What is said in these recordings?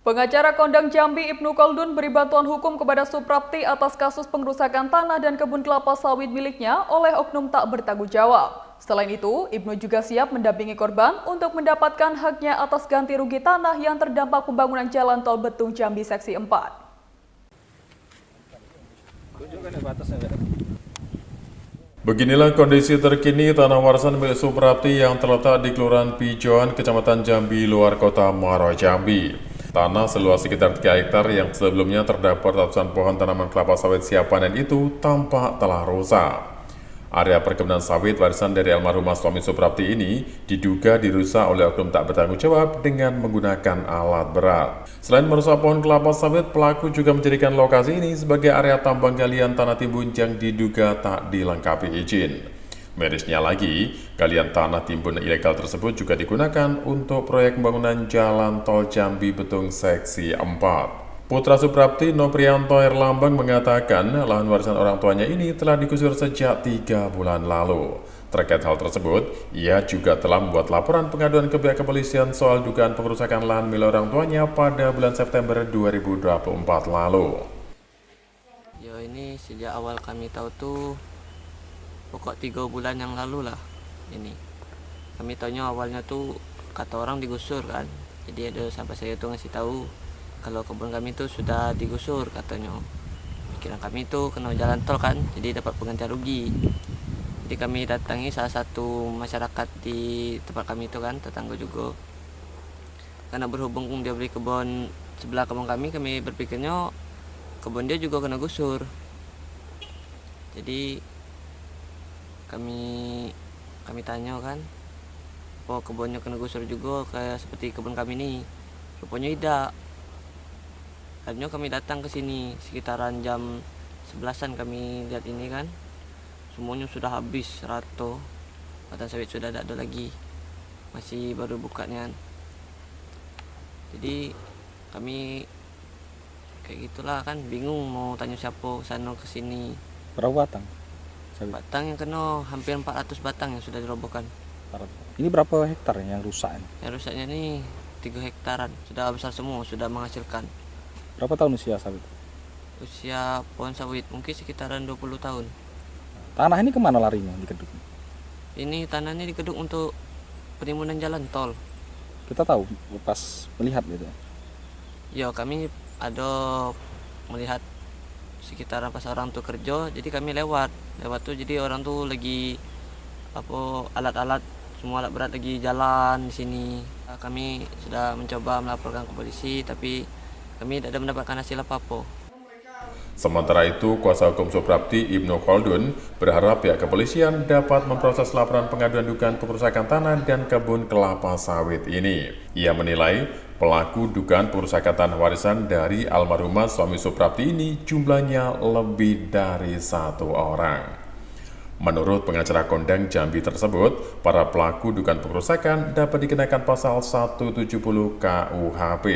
Pengacara kondang Jambi Ibnu Khaldun beri bantuan hukum kepada Suprapti atas kasus pengrusakan tanah dan kebun kelapa sawit miliknya oleh oknum tak bertanggung jawab. Selain itu, Ibnu juga siap mendampingi korban untuk mendapatkan haknya atas ganti rugi tanah yang terdampak pembangunan jalan tol Betung Jambi Seksi 4. Beginilah kondisi terkini tanah warisan milik Suprapti yang terletak di Kelurahan Pijoan, Kecamatan Jambi, luar kota Muaro Jambi. Tanah seluas sekitar 3 hektar yang sebelumnya terdapat ratusan pohon tanaman kelapa sawit siap panen itu tampak telah rusak. Area perkebunan sawit warisan dari almarhumah suami Suprapti ini diduga dirusak oleh oknum tak bertanggung jawab dengan menggunakan alat berat. Selain merusak pohon kelapa sawit, pelaku juga menjadikan lokasi ini sebagai area tambang galian tanah timbun yang diduga tak dilengkapi izin. Mirisnya lagi, galian tanah timbun ilegal tersebut juga digunakan untuk proyek pembangunan jalan tol Jambi Betung Seksi 4. Putra Suprapti, Noprianto Herlambang, mengatakan lahan warisan orang tuanya ini telah digusur sejak 3 bulan lalu. Terkait hal tersebut, ia juga telah membuat laporan pengaduan ke pihak kepolisian soal dugaan pengerusakan lahan milik orang tuanya pada bulan September 2024 lalu. Ini sejak awal kami tahu tuh pokok 3 bulan yang lalu lah ini. Kami tahunya awalnya tuh kata orang digusur kan. Jadi ada sampai saya tuh ngasih tahu kalau kebun kami tuh sudah digusur katanya. Pikiran kami tuh kena jalan tol kan, jadi dapat penggantian rugi. Jadi kami datangi salah satu masyarakat di tempat kami itu kan, tetangga juga. Karena berhubung dia beli kebun sebelah kebun kami berpikirnya kebun dia juga kena gusur. Jadi kami tanya kan, apa kebunnya kena gusur juga kayak seperti kebun kami ini? Rupanya tidak. Akhirnya kami datang ke sini sekitaran jam 11-an kami lihat ini kan, semuanya sudah habis rata, batang sawit sudah tidak ada lagi, masih baru bukanya. Jadi kami kayak gitulah kan, bingung mau tanya siapa sana ke sini. Berapa batang? Batang yang kena hampir 400 batang yang sudah dirobohkan. Ini berapa hektar yang rusak? Yang rusaknya ini 3 hektaran, sudah besar semua, sudah menghasilkan. Berapa tahun usia sawit? Usia pohon sawit mungkin sekitaran 20 tahun. Tanah ini kemana larinya dikeduk? Ini tanahnya dikeduk untuk penimbunan jalan tol. Kita tahu pas melihat gitu. Ya kami ada melihat sekitaran pas orang tuh kerja, jadi kami lewat tuh, jadi orang tuh lagi alat-alat, semua alat berat lagi jalan di sini. Kami sudah mencoba melaporkan ke polisi, tapi kami tidak mendapatkan hasil apa-apa. Sementara itu, kuasa hukum Suprapti Ibnu Khaldun berharap pihak kepolisian dapat memproses laporan pengaduan dugaan pengerusakan tanah dan kebun kelapa sawit ini. Ia menilai pelaku dugaan pengerusakan tanah warisan dari almarhumah suami Suprapti ini jumlahnya lebih dari 1 orang. Menurut pengacara kondang Jambi tersebut, para pelaku dugaan pengerusakan dapat dikenakan pasal 170 KUHP.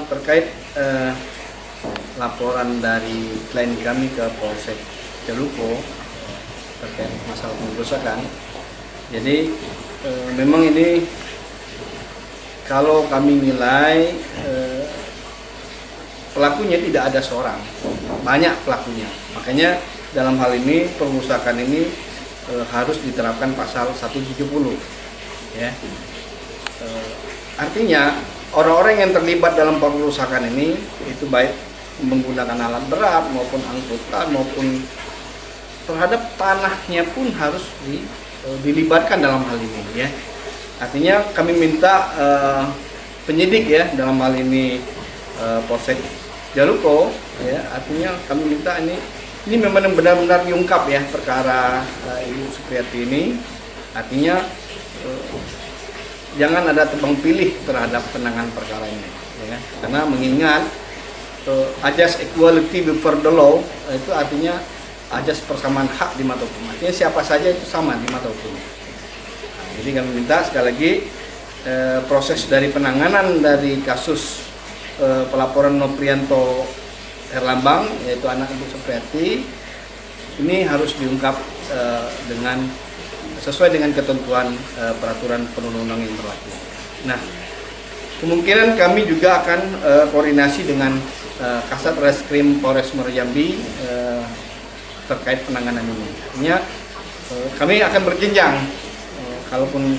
Terkait laporan dari klien kami ke Polsek Celupo terkait masalah pengerusakan. Jadi memang ini kalau kami nilai pelakunya tidak ada seorang, banyak pelakunya. Makanya dalam hal ini pengerusakan ini harus diterapkan pasal 170 ya. Artinya orang-orang yang terlibat dalam pengerusakan ini itu baik menggunakan alat berat maupun angkutan maupun terhadap tanahnya pun harus dilibatkan dalam hal ini ya. Artinya kami minta penyidik ya dalam hal ini Polsek Jaluko ya, artinya kami minta ini memang benar-benar diungkap ya perkara Ibu Supriyati ini. Artinya jangan ada tebang pilih terhadap penanganan perkara ini ya. Karena mengingat ajas equality before the law itu artinya ajas persamaan hak di mata hukum. Artinya siapa saja itu sama di mata hukum. Nah, jadi kami minta sekali lagi proses dari penanganan dari kasus pelaporan Noprianto Herlambang yaitu anak Ibu Supriyati ini harus diungkap sesuai dengan ketentuan peraturan perundang-undangan yang berlaku. Nah, kemungkinan kami juga akan koordinasi dengan Kasat Reskrim Polres Muaro Jambi terkait penanganan ini. Artinya kami akan berjenjang. Kalaupun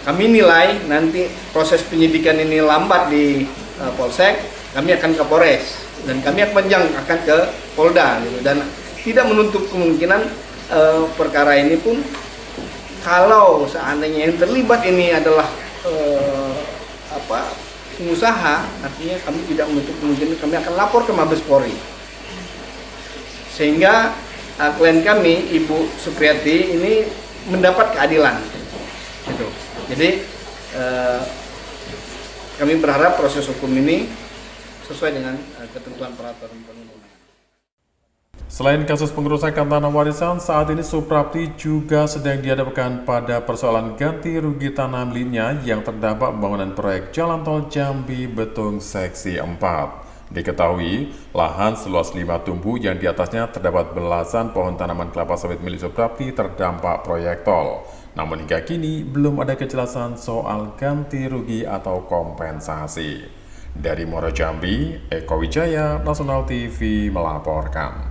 kami nilai nanti proses penyidikan ini lambat di Polsek, kami akan ke Polres dan kami akan ke Polda gitu. Dan tidak menutup kemungkinan perkara ini pun kalau seandainya yang terlibat ini adalah pengusaha, artinya kami tidak menutup kemungkinan kami akan lapor ke Mabes Polri, sehingga klien kami Ibu Supriyati ini mendapat keadilan gitu. Jadi kami berharap proses hukum ini sesuai dengan ketentuan peraturan perundang-undangan. Selain kasus pengerusakan tanah warisan, saat ini Suprapti juga sedang dihadapkan pada persoalan ganti rugi tanah miliknya yang terdampak pembangunan proyek Jalan Tol Jambi Betung Seksi 4. Diketahui, lahan seluas 5 tumbuh yang di atasnya terdapat belasan pohon tanaman kelapa sawit milik Suprapti terdampak proyek tol. Namun hingga kini belum ada kejelasan soal ganti rugi atau kompensasi. Dari Muaro Jambi, Eko Wijaya, Nasional TV melaporkan.